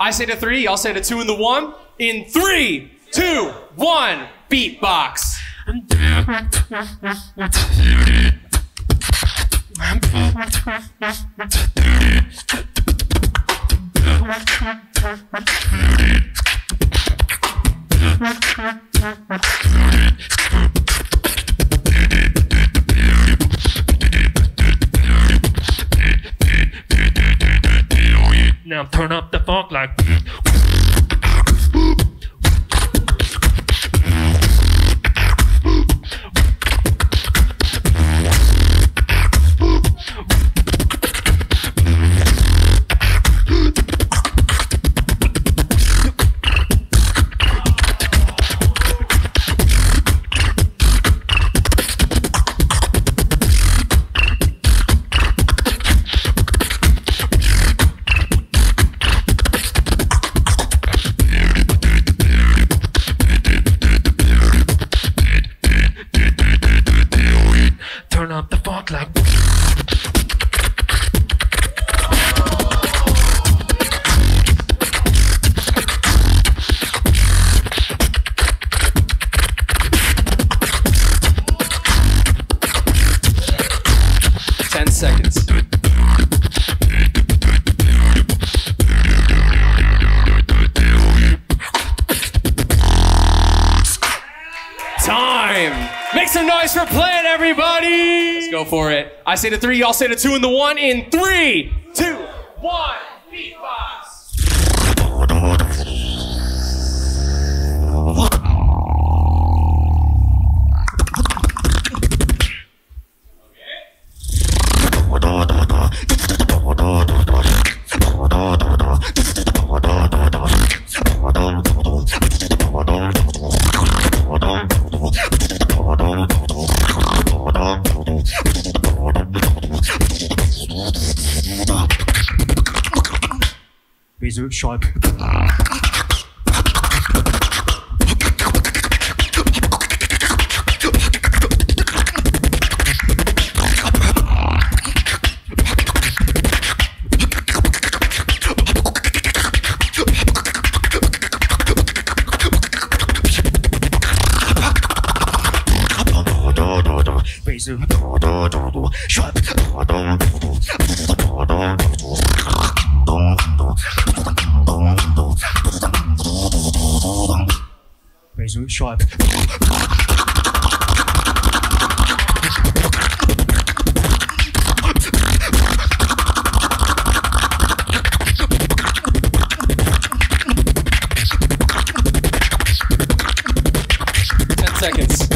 I say to 3, y'all say to 2 and the 1. In 3, 2, 1, beatbox. Now turn up the funk like. Turn up the funk like. Seconds. Time. Make some noise for playing, everybody. Let's go for it. I say to 3, y'all say to 2 and the 1. In 3, 2, 1, beatbox. Razor sharp. 10 seconds.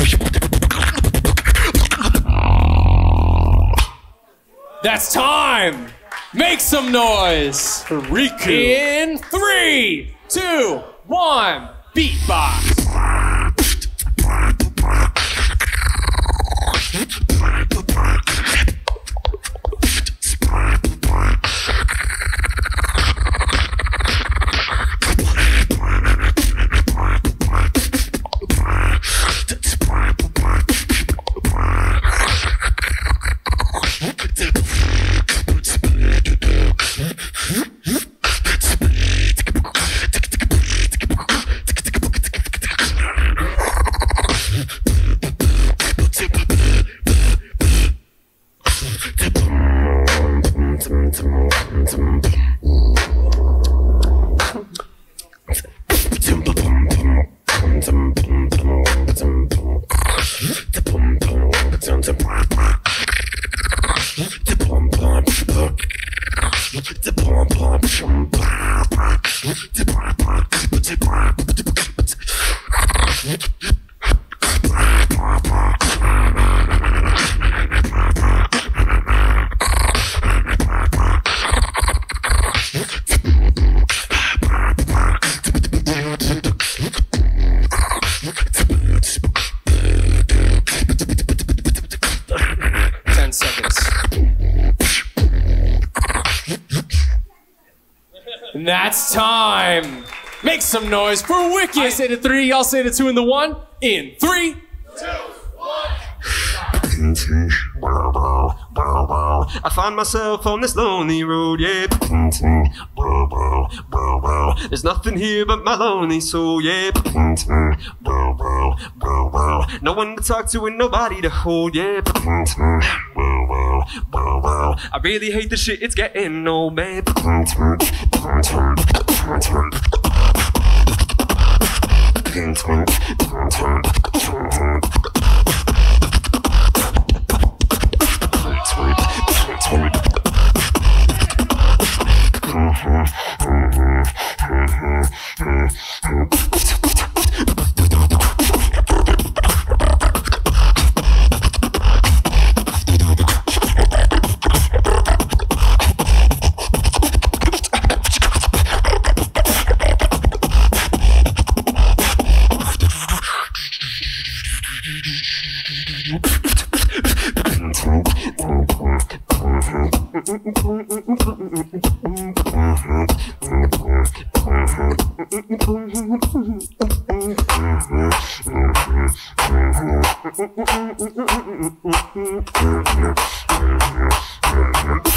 That's time. Make some noise for RIKU. In 3, 2, 1, beatbox. 10 seconds. And that's time. Make some noise for Wicked. I say to 3, y'all say to 2 and the 1. In 3, 2, 1. I find myself on this lonely road, yeah. There's nothing here but my lonely soul, yeah. No one to talk to and nobody to hold, yeah. I really hate this shit, it's getting old, man.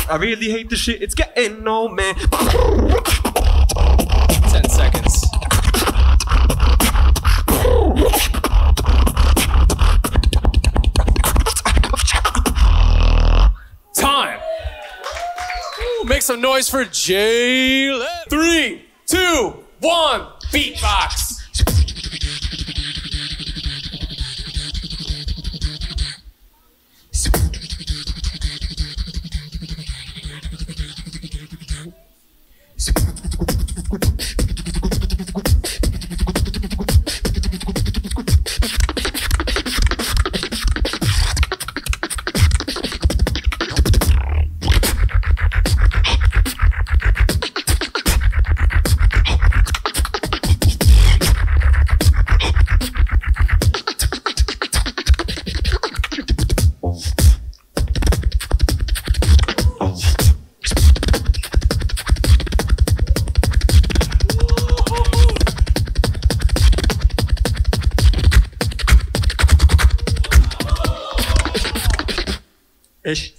I really hate this shit, it's getting old, man. 10 seconds. Time. Make some noise for JayLip. 3, 2, 1, beatbox. Ish.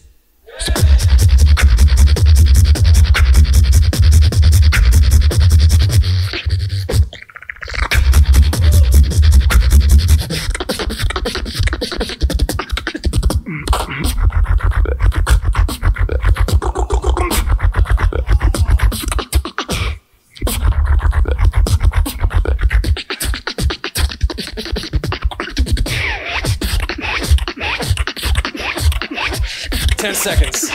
Seconds.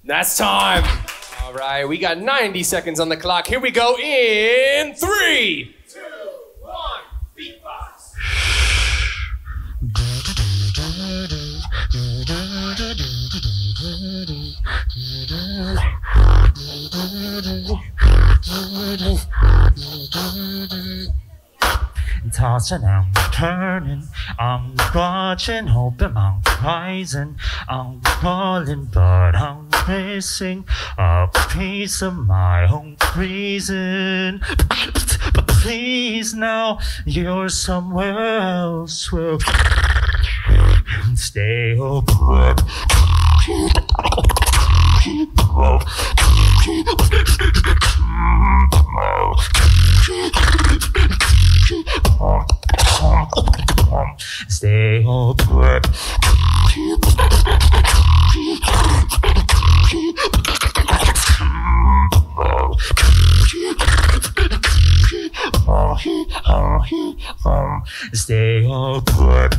That's time. All right, we got 90 seconds on the clock. Here we go in 3, 2, 1, beatbox. Tossing, I'm turning, I'm watching, hoping I'm rising. I'm falling, but I'm missing a piece of my own reason. But please now, you're somewhere else. Well, stay open. Stay all put. Stay all put.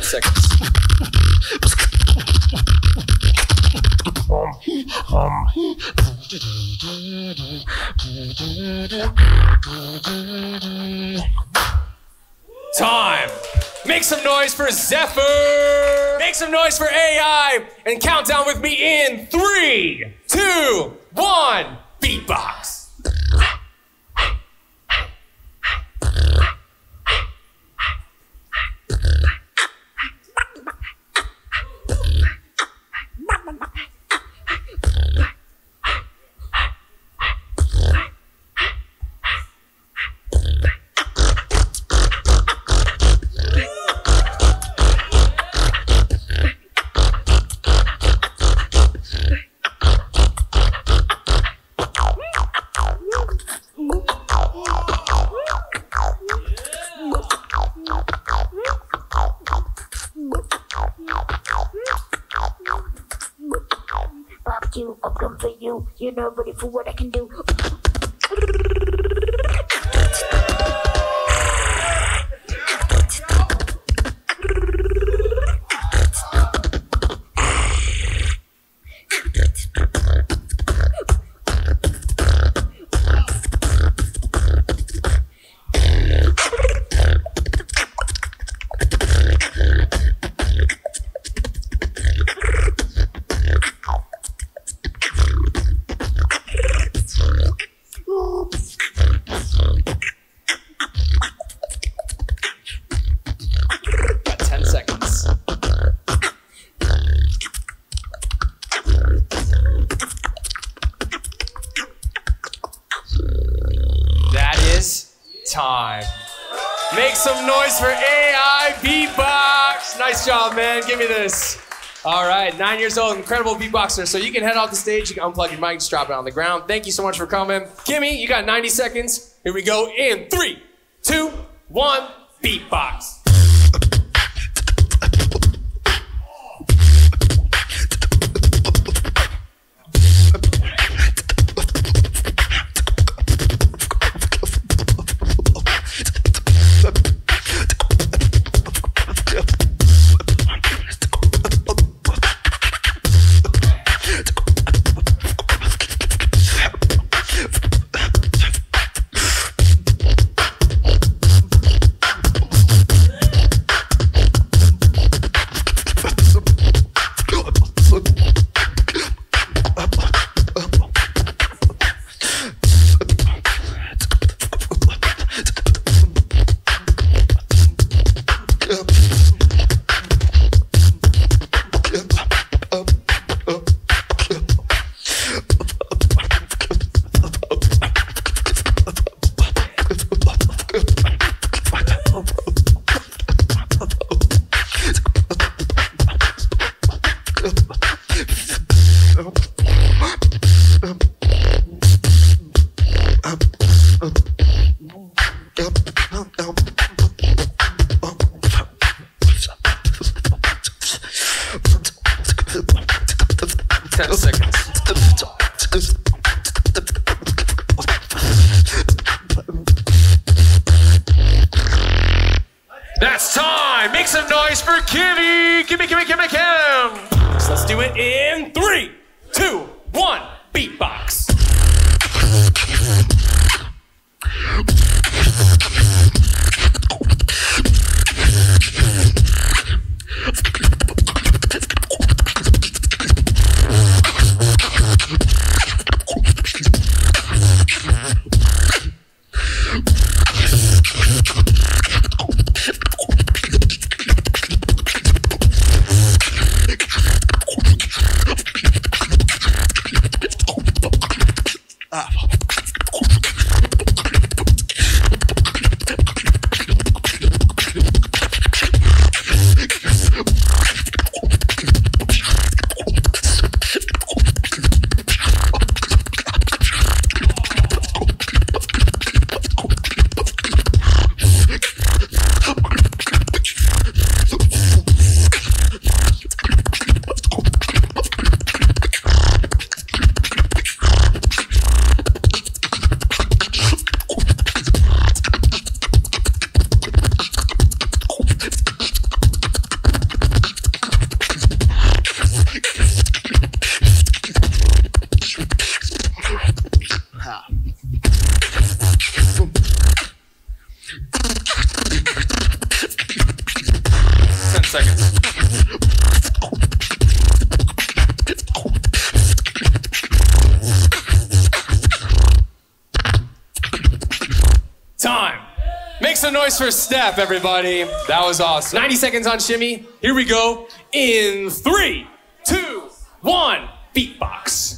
Seconds. Time. Make some noise for Xepher. Make some noise for AI. And count down with me in 3, 2, 1. Beatbox. do. You're not ready for what I can do. Time. Make some noise for AI Beatbox. Nice job, man. Give me this. All right, 9 years old, incredible beatboxer. So you can head off the stage, you can unplug your mic, just drop it on the ground. Thank you so much for coming. Kimmy, you got 90 seconds. Here we go in 3, 2, 1, beatbox. 10 seconds. That's time! Make some noise for Kimmy! Kimmy! So let's do it in 3, 2, 1, beatbox. Time. Make some noise for Steffe, everybody. That was awesome. 90 seconds on Shimi. Here we go in 3, 2, 1, beatbox.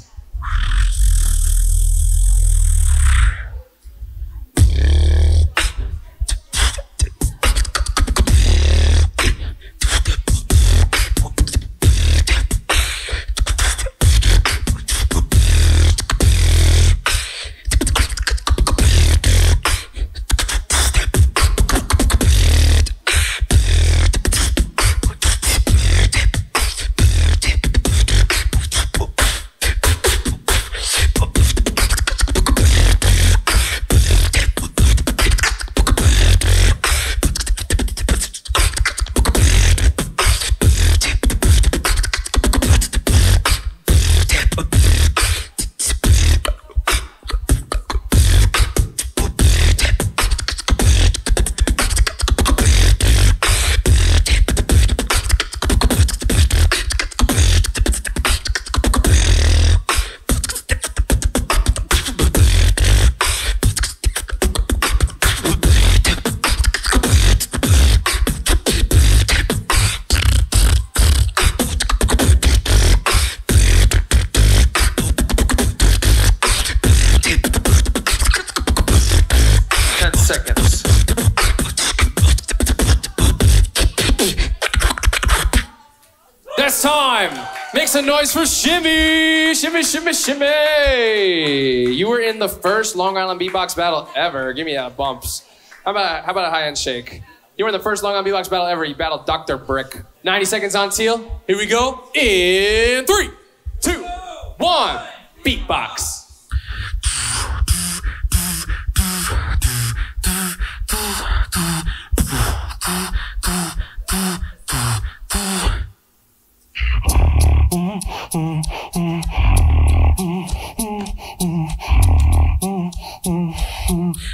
That's time. Make some noise for Shimi. Shimmy, shimmy, shimmy. You were in the first Long Island Beatbox battle ever. Give me bumps. How about a high end shake? You were in the first Long Island Beatbox battle ever. You battled Dr. Brick. 90 seconds on Teal. Here we go. In 3, 2, 1. Beatbox.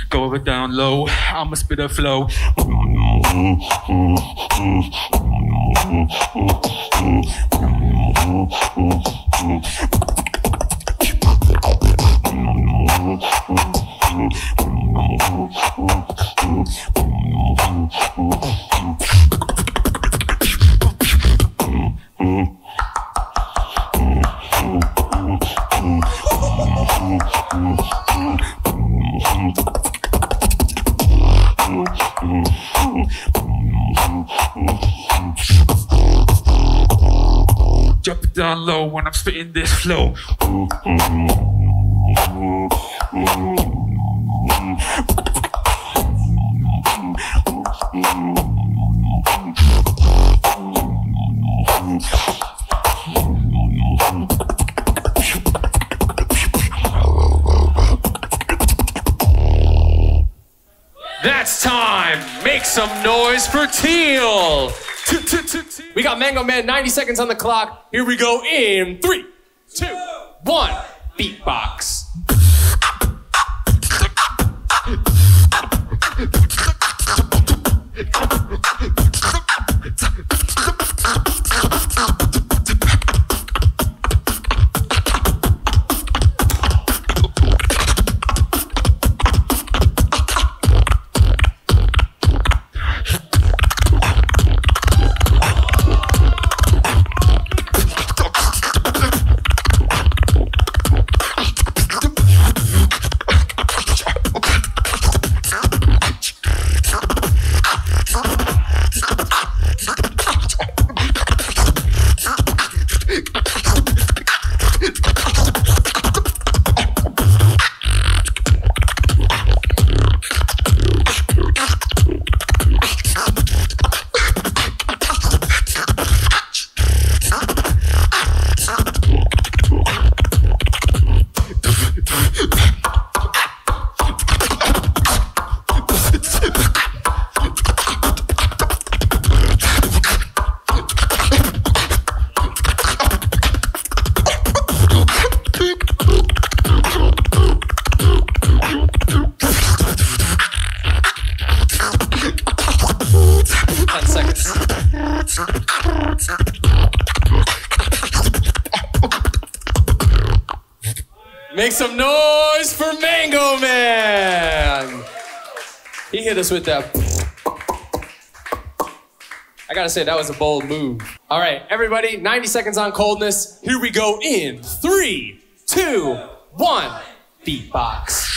Go it down low, I'ma spit a flow. Drop it down low when I'm spitting this flow. That's time. Make some noise for Teal. We got Mangoman, 90 seconds on the clock. Here we go in 3, 2, 1. Beatbox. Make some noise for Mangoman. He hit us with that. I gotta say, that was a bold move. All right, everybody, 90 seconds on Coldness. Here we go in 3, 2, 1. Beatbox.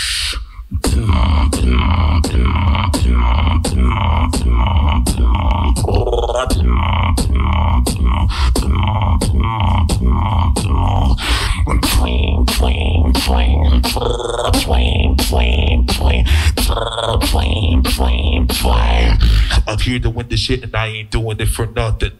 I'm here doing this shit and I ain't doing it for nothing.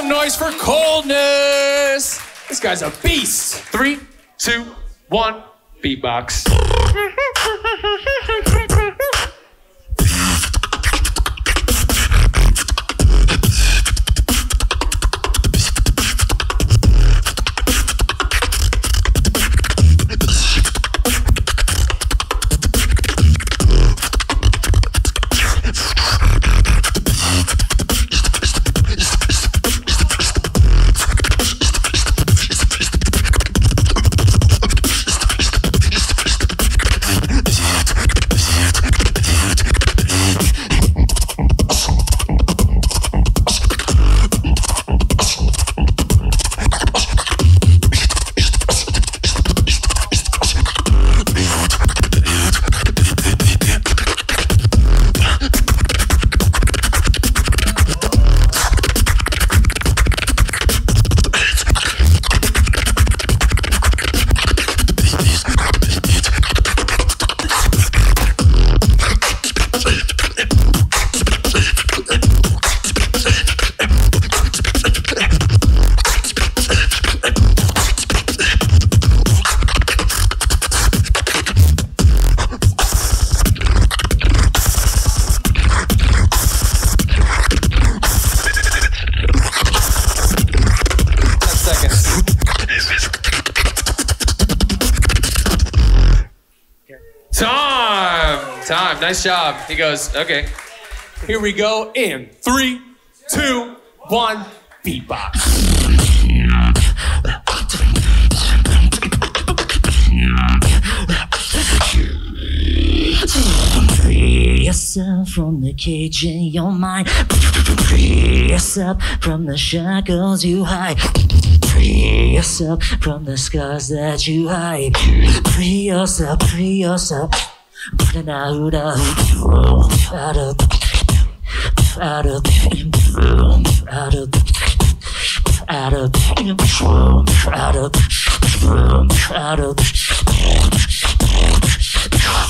some noise for Coldness. This guy's a beast. 3, 2, 1, beatbox. Time. Nice job. He goes, okay. Here we go in 3, 2, 1, beatbox. Free yourself from the cage in your mind. Free yourself from the shackles you hide. Free yourself from the scars that you hide. Free yourself, free yourself. Out of, out of, out of, out of, out of, out of,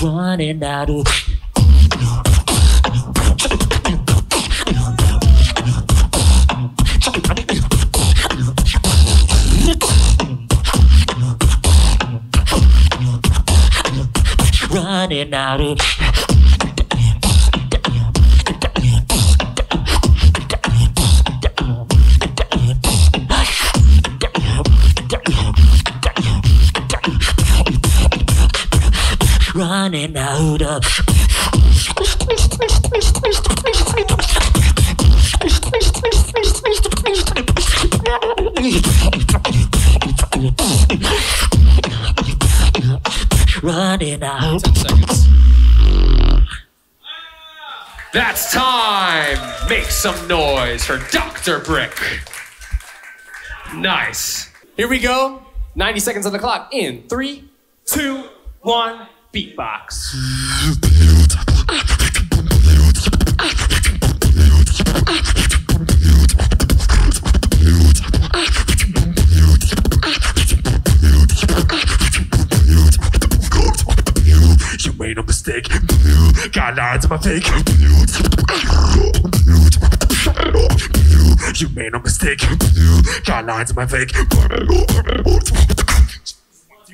running out of. Running out of. Running out of. Running out. 10 seconds. That's time. Make some noise for Dr. Brick. Nice. Here we go. 90 seconds on the clock in 3, 2, 1, beatbox. You made a mistake. Got lines in my fake. You made a mistake. Got lines in my fake.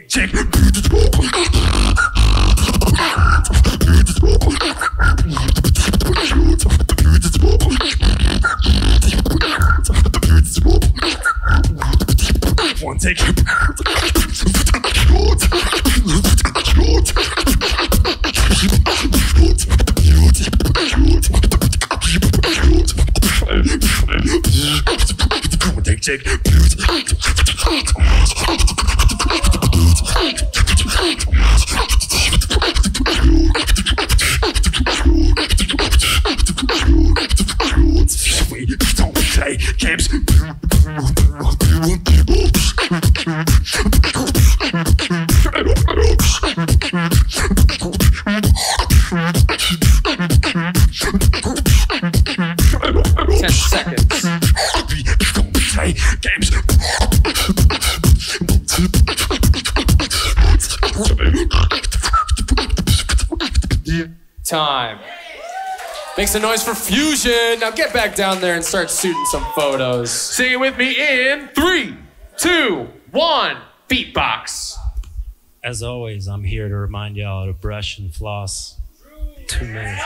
Check. One take. Take. We don't play games. 10 seconds. We don't play games. Time. Make some noise for Fusion. Now get back down there and start shooting some photos. Sing it with me in 3, 2, 1. Beatbox. As always, I'm here to remind y'all to brush and floss. 2 minutes.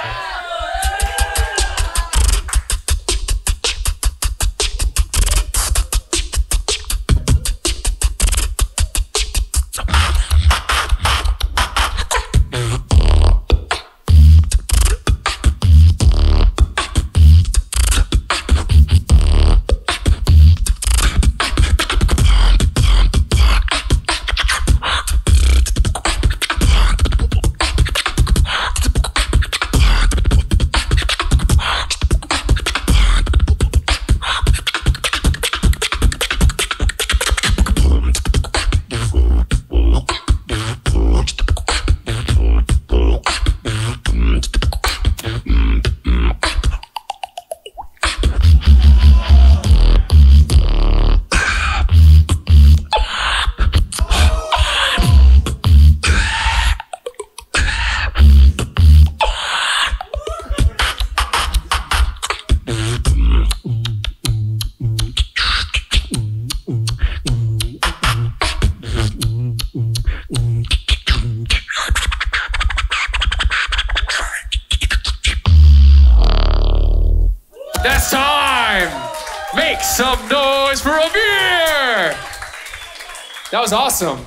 That's time! Make some noise for Amir! That was awesome.